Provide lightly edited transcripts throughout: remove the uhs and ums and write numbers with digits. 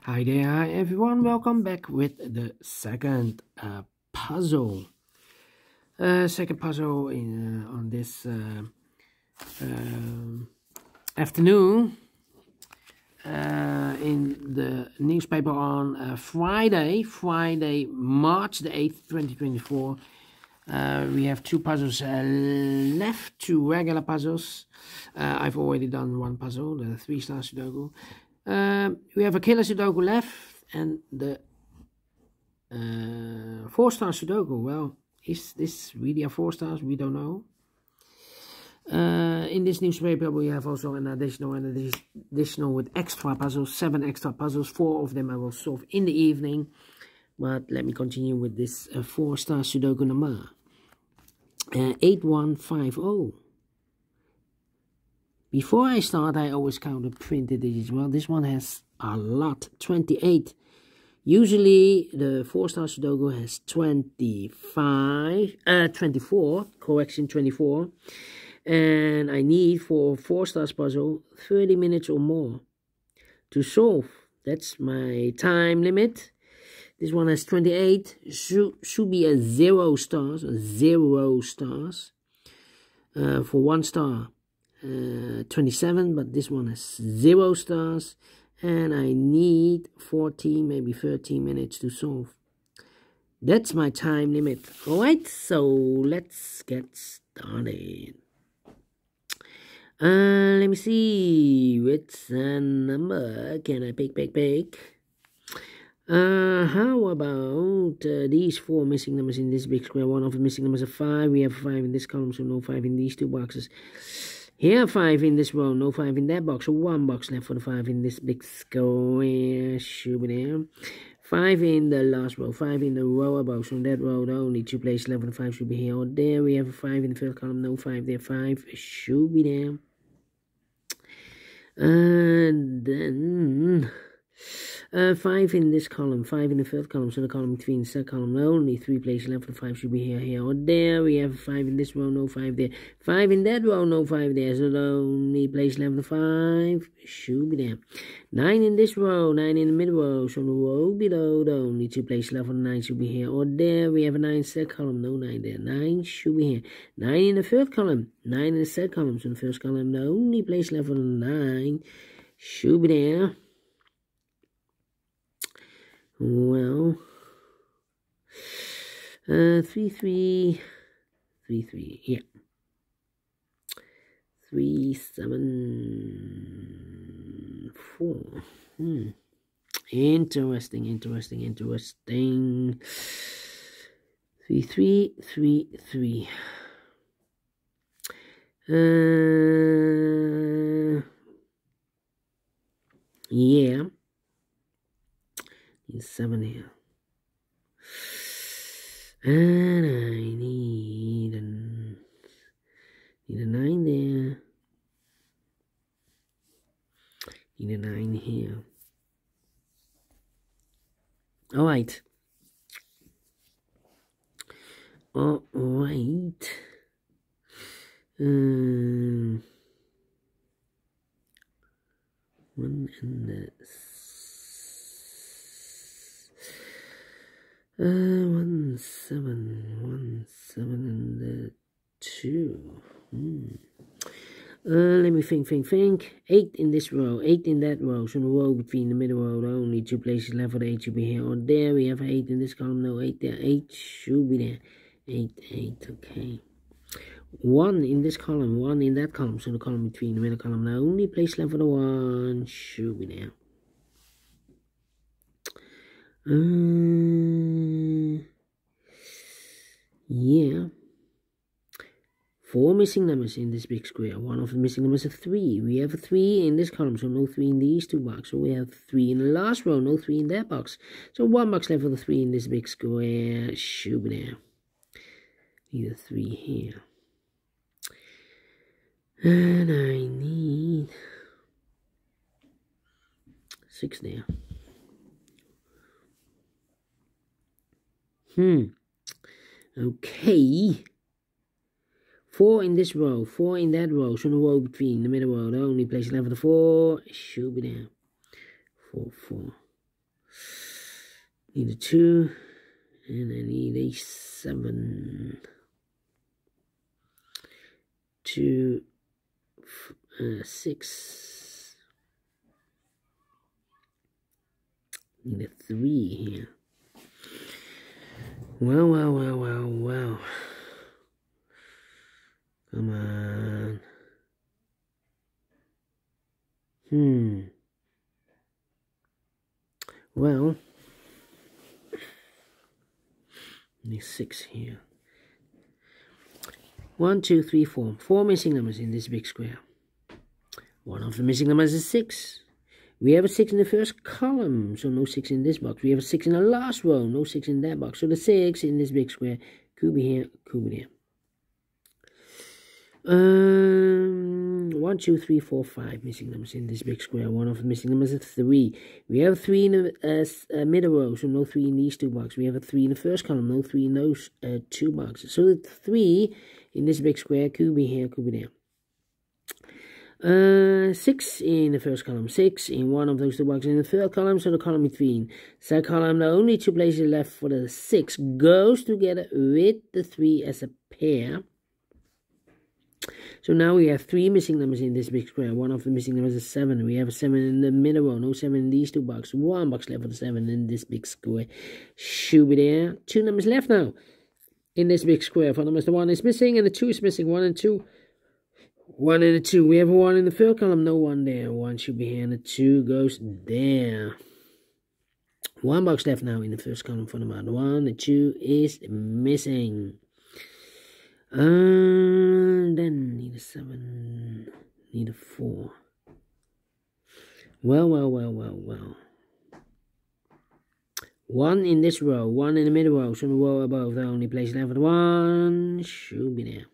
Hi there, hi everyone. Welcome back with the second puzzle. Second puzzle on this afternoon in the newspaper on Friday, March the 8th, 2024. We have two puzzles left, two regular puzzles. I've already done one puzzle, the 3 Stars Sudoku. We have a killer Sudoku left, and the 4 Stars Sudoku. Well, is this really a 4 stars? We don't know. In this newspaper, we have also an additional with extra puzzles, 7 extra puzzles. 4 of them I will solve in the evening. But let me continue with this 4 Stars Sudoku number. 8150. Before I start, I always count the printed digits. Well, this one has a lot, 28. Usually, the 4 Star Sudoku has 24, correction, 24. And I need, for 4 stars puzzle, 30 minutes or more to solve. That's my time limit. This one has 28. Should be a 0 stars, for 1 star. 27, but this one has 0 stars, and I need 14, maybe 13 minutes to solve. That's my time limit. Alright, so let's get started. Let me see, which number can I pick? How about these 4 missing numbers in this big square? One of the missing numbers is 5. We have 5 in this column, so no 5 in these 2 boxes. Here 5 in this row, no 5 in that box. So 1 box left for the 5 in this big square. Should be there. 5 in the last row, 5 in the row above. So in that row, the only 2 places left for the 5 should be here or there. We have a 5 in the first column, no 5 there. 5 should be there. And then 5 in this column, 5 in the third column, so the column between the second column, only 3 places left for the 5 should be here or there. We have 5 in this row, no 5 there. 5 in that row, no 5 there, so the only place left for the 5 should be there. 9 in this row, 9 in the middle row, so the row below, the only 2 places left for the 9 should be here or there. We have a 9 in the second column, no 9 there. 9 should be here. 9 in the third column, 9 in the second column, so the first column, the only place left for the 9 should be there. Well, 3 3 3 3, yeah. 3 7 4. Interesting. 3 3 3 3. Yeah. 7 here, and I need a 9 there, need a 9 here. All right. 1 and the 1 7 and the 2. Let me think. 8 in this row, 8 in that row. So the row between the middle row, the only 2 places left for the 8 should be here or there. We have 8 in this column, no 8 there. 8 should be there. 8, okay. 1 in this column, 1 in that column. So the column between the middle column, the only place left for the 1 should be there. Yeah. 4 missing numbers in this big square. One of the missing numbers is 3. We have a 3 in this column, so no 3 in these 2 boxes. So we have 3 in the last row, no 3 in that box. So 1 box left for the 3 in this big square. Should be there. Need a 3 here. And I need 6 there. Okay. 4 in this row, 4 in that row. So the row between the middle row, the only place left for the 4 should be there. 4, 4. Need a 2, and I need a 7. 2, 6. Need a 3 here. Well. Come on. Well, need 6 here. 1, 2, 3, 4. 4 missing numbers in this big square. One of the missing numbers is 6. We have a 6 in the first column, so no 6 in this box. We have a 6 in the last row, no 6 in that box. So the 6 in this big square could be here, could be there. 1, 2, 3, 4, 5 missing numbers in this big square. One of the missing numbers is 3. We have a 3 in the middle row, so no 3 in these 2 boxes. We have a 3 in the first column, no 3 in those 2 boxes. So the 3 in this big square could be here, could be there. 6 in the first column, 6 in one of those 2 boxes. In the third column, so the column between. Second column, the only 2 places left for the 6 goes together with the 3 as a pair. So now we have 3 missing numbers in this big square. One of the missing numbers is 7. We have a 7 in the middle row, no 7 in these 2 boxes. 1 box left for the 7 in this big square. Should be there. 2 numbers left now in this big square. For numbers, the 1 is missing and the 2 is missing. 1 and 2. 1 and a 2. We have a 1 in the third column, no 1 there. 1 should be here and the 2 goes there. 1 box left now in the first column for the amount. 1, the 2 is missing. Then need a 7, need a 4. Well. 1 in this row, 1 in the middle row, so the row above, the only place left for the 1 should be there.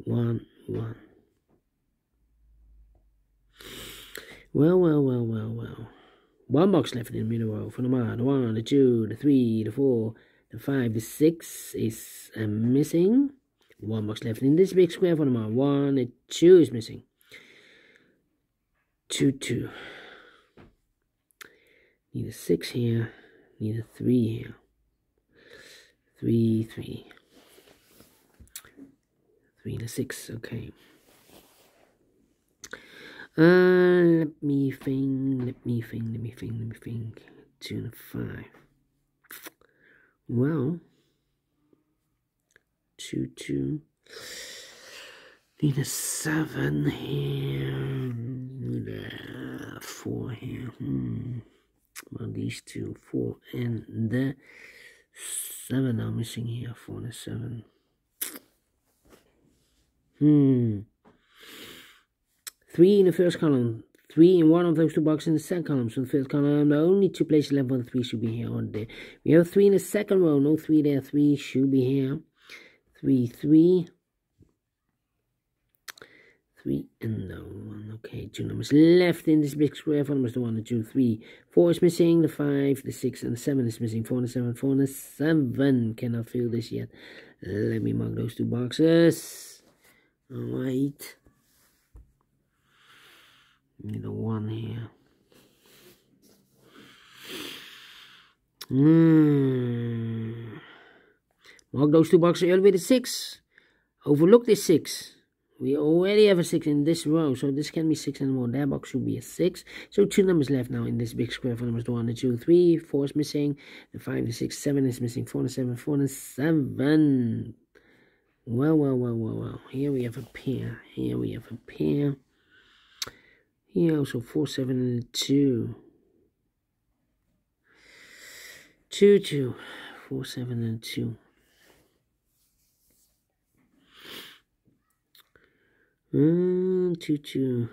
1. Well. 1 box left in the middle row for the 1, the 2, the 3, the 4, the 5, the 6 is missing. 1 box left in this big square for the 1, the 2 is missing. 2. Need a 6 here, need a 3 here. 3. 3 and a 6, okay. Let me think. 2 and a 5. Well, 2. Need a 7 here. Need a 4 here. Well, these 2, 4 and the 7 are missing here. 4 and a 7. 3 in the first column, 3 in one of those 2 boxes in the second column. So the first column, the only 2 places left for the 3 should be here or there. We have 3 in the second row, no 3 there. 3 should be here. 3 and no 1. Okay, 2 numbers left in this big square. 4 numbers, the 1, the 2, 3. 4 is missing, the 5, the 6, and the 7 is missing. 4 and 7, 4 and 7. Cannot fill this yet. Let me mark those 2 boxes. Alright. Need a 1 here. Mark those 2 boxes early with a 6. Overlook this 6. We already have a 6 in this row, so this can be 6 and more. That box should be a 6. So 2 numbers left now in this big square. For numbers, the 1, the 2, 3. 4 is missing. The 5, the 6, 7 is missing. 4 and 7, 4 and 7. Well. Here we have a pair. Here also 4, 7 and 2. 2. 4, 7 and 2. 2.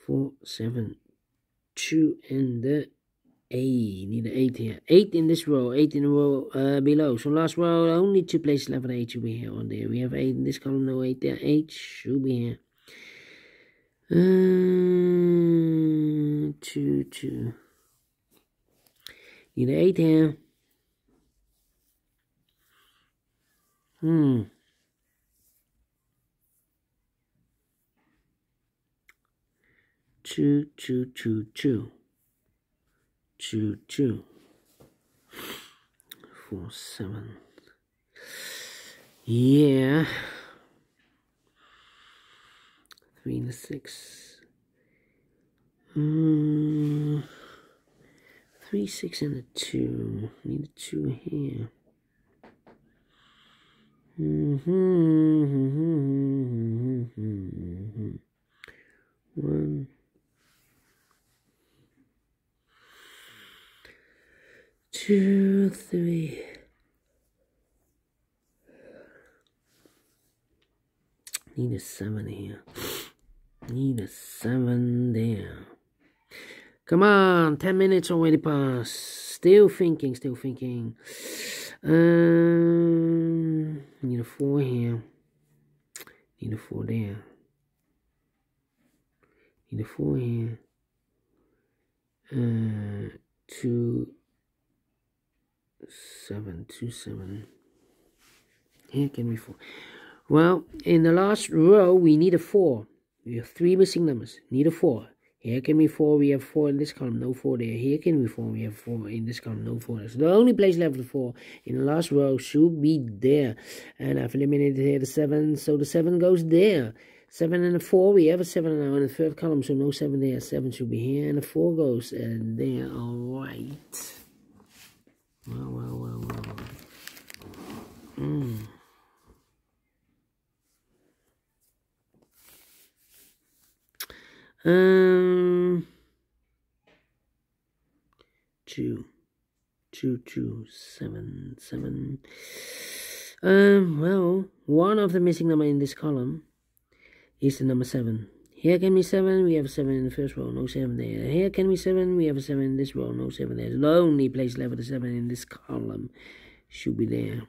4, 7, 2 and the 8. Need an 8 here. 8 in this row, 8 in the row below. So last row, only 2 places left for the 8 should be here or there. We have 8 in this column, no 8 there. 8 should be here. 2. Need an 8 here. 2. 2, 2. 4, 7. Yeah. 3 and a 6. 3, 6 and a 2. Need a 2 here. 1, 2, 3. Need a 7 here. Need a 7 there. Come on, 10 minutes already passed. Still thinking, still thinking. Need a 4 here. Need a 4 there. Need a 4 here. 2, 7, 2, 7. Here can be 4. Well, in the last row, we need a 4. We have 3 missing numbers. Need a 4. Here can be 4. We have 4 in this column. No 4 there. Here can be 4. We have 4 in this column. No 4 there. So the only place left with 4 in the last row should be there. And I've eliminated here the 7. So the 7 goes there. 7 and a 4. We have a 7 now in the third column. So no 7 there. 7 should be here. And the 4 goes there. Alright. Well. 2, 7, 7. Well, one of the missing number in this column is the number 7. Here can be 7, we have a 7 in the first row, no 7 there. Here can be 7, we have a 7 in this row, no 7 there. The only place left with the 7 in this column should be there.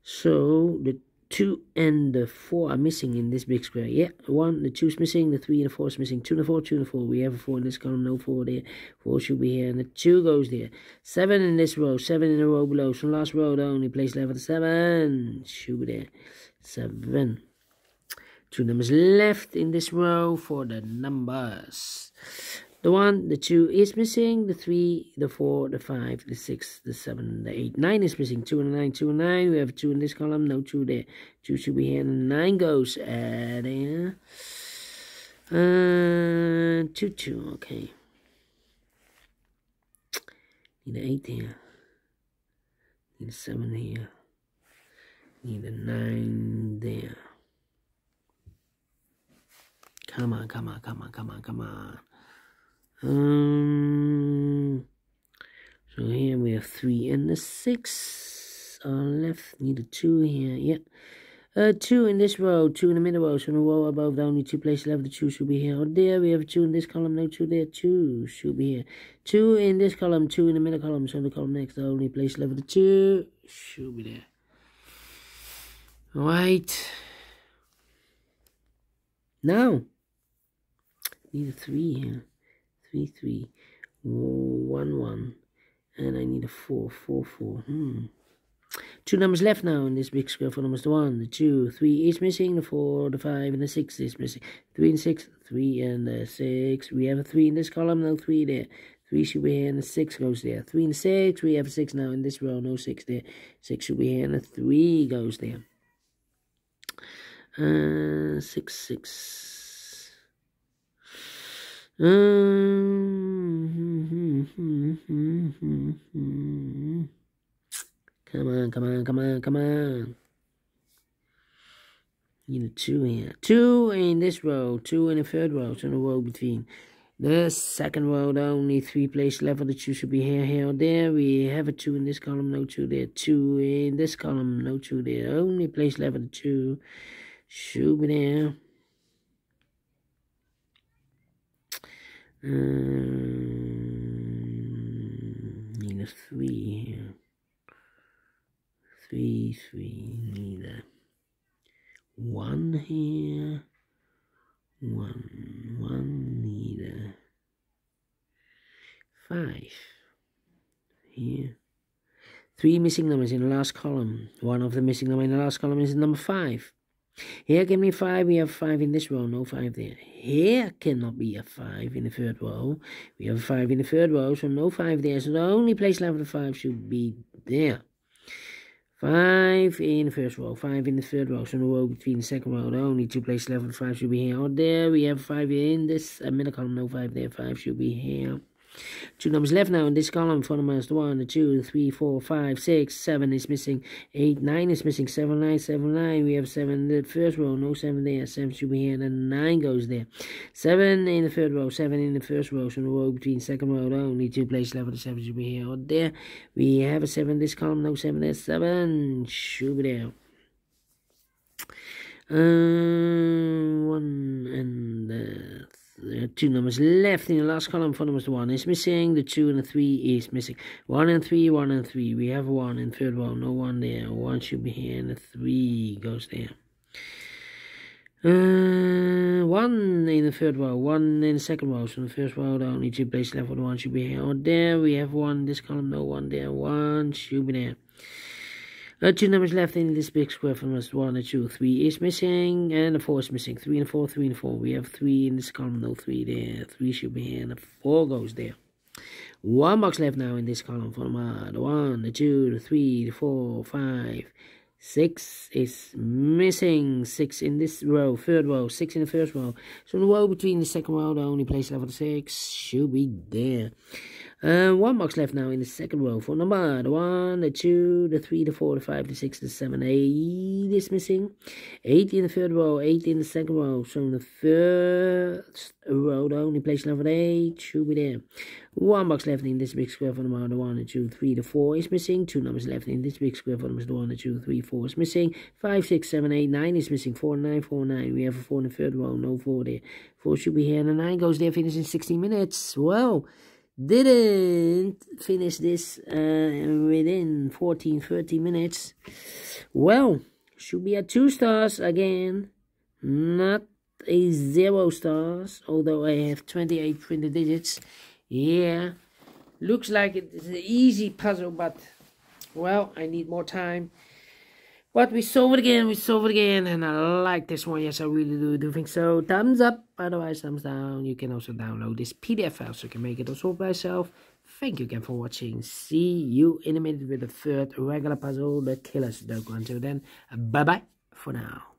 So the 2 and the 4 are missing in this big square. Yeah, the 2 is missing, the 3 and the 4 is missing. 2 and the 4, 2 and the 4. We have a 4 in this column, no 4 there. 4 should be here, and the 2 goes there. 7 in this row, 7 in the row below. So last row, the only place left with the 7 should be there. 7. 2 numbers left in this row for the numbers. The 1, the 2 is missing. The 3, the 4, the 5, the 6, the 7, the 8. 9 is missing. 2 and 9, 2 and 9. We have 2 in this column. No 2 there. 2 should be here. And 9 goes there. 2, 2. Okay. Need an 8 here. Need a 7 here. Need a 9 there. Come on. So here we have 3 and the 6 are left. Need a 2 here. Yep. 2 in this row, 2 in the middle row. So in the row above, the only 2 places left. The 2 should be here. Oh, there we have 2 in this column. No 2 there. 2 should be here. 2 in this column, 2 in the middle column. So in the column next, the only place left. The 2 should be there. Right. Now, need a 3 here. 3, 3, 1, 1, and I need a 4, 4, 4. 2 numbers left now in this big square for numbers. The 1, the 2, 3 is missing. The 4, the 5, and the 6 is missing. 3 and 6, 3 and the 6. We have a 3 in this column, no 3 there. 3 should be here, and the 6 goes there. 3 and 6, we have a 6 now in this row, no 6 there. 6 should be here, and the 3 goes there. 6, 6. Come on. Need a 2 here. 2 in this row, 2 in the third row, so in the row between. The second row, the only 3 places left for the 2 should be here, or there. We have a 2 in this column, no 2 there. 2 in this column, no 2 there. The only place left for the 2 should be there. Need a 3 here. 3, 3. Need a 1 here. 1, 1. Need a 5 here. 3 missing numbers in the last column. One of the missing numbers in the last column is number 5. Here, give me 5. We have 5 in this row, no 5 there. Here cannot be a 5 in the third row. We have a 5 in the third row, so no 5 there. So the only place left of the 5 should be there. 5 in the first row, 5 in the third row. So the row between the second row, the only 2 places left of the 5 should be here or there. We have 5 in this middle column, no 5 there. 5 should be here. 2 numbers left now in this column. 4 numbers, the 1, the 2, the 3, 4, 5, 6, 7 is missing. 8, 9 is missing. 7, 9, 7, 9. We have 7 in the first row, no 7 there. 7 should be here, and then 9 goes there. 7 in the third row, 7 in the first row. So the row between second row, the only 2 places left of the 7 should be here or there. We have a 7 in this column, no 7 there. 7 should be there. 1 and 2 numbers left in the last column. 4 numbers, the 1 is missing, the 2 and the 3 is missing. 1 and 3, 1 and 3. We have 1 in third row, no 1 there. 1 should be here, and the 3 goes there. 1 in the third row, 1 in the second row. So in the first row, the only 2 places left for the 1 should be here or there. We have 1 in this column, no 1 there. 1 should be there. 2 numbers left in this big square from us. 1 and 2, 3 is missing, and the 4 is missing. 3 and 4, 3 and 4. We have 3 in this column, no 3 there. 3 should be here, and the 4 goes there. 1 box left now in this column for the 1, the 2, the 3, the 4, 5. 6 is missing. 6 in this row, third row. 6 in the first row. So the row between the second row, the only place left for the 6 should be there. 1 box left now in the second row for number the 1, the 2, the 3, the 4, the 5, the 6, the 7, 8 is missing. 8 in the third row, 8 in the second row. So in the first row, the only place left for the 8 should be there. 1 box left in this big square for number the 1, the 2, 3, the 4 is missing. 2 numbers left in this big square for numbers the 1, the 2, 3, 4 is missing. 5, 6, 7, 8, 9 is missing. 4, 9, 4, 9. We have a 4 in the third row, no 4 there. 4 should be here, and the 9 goes there, finish in 16 minutes. Well, didn't finish this within 14-13 minutes. Well, should be at 2 stars again, not a 0 stars, although I have 28 printed digits. Yeah, looks like it's an easy puzzle, but well, I need more time. But we solve it again, and I like this one. Yes, I really do think so. Thumbs up, otherwise thumbs down. You can also download this PDF file so you can make it also by yourself. Thank you again for watching. See you in a minute with the third regular puzzle, the Killer Sudoku. Until then, bye-bye for now.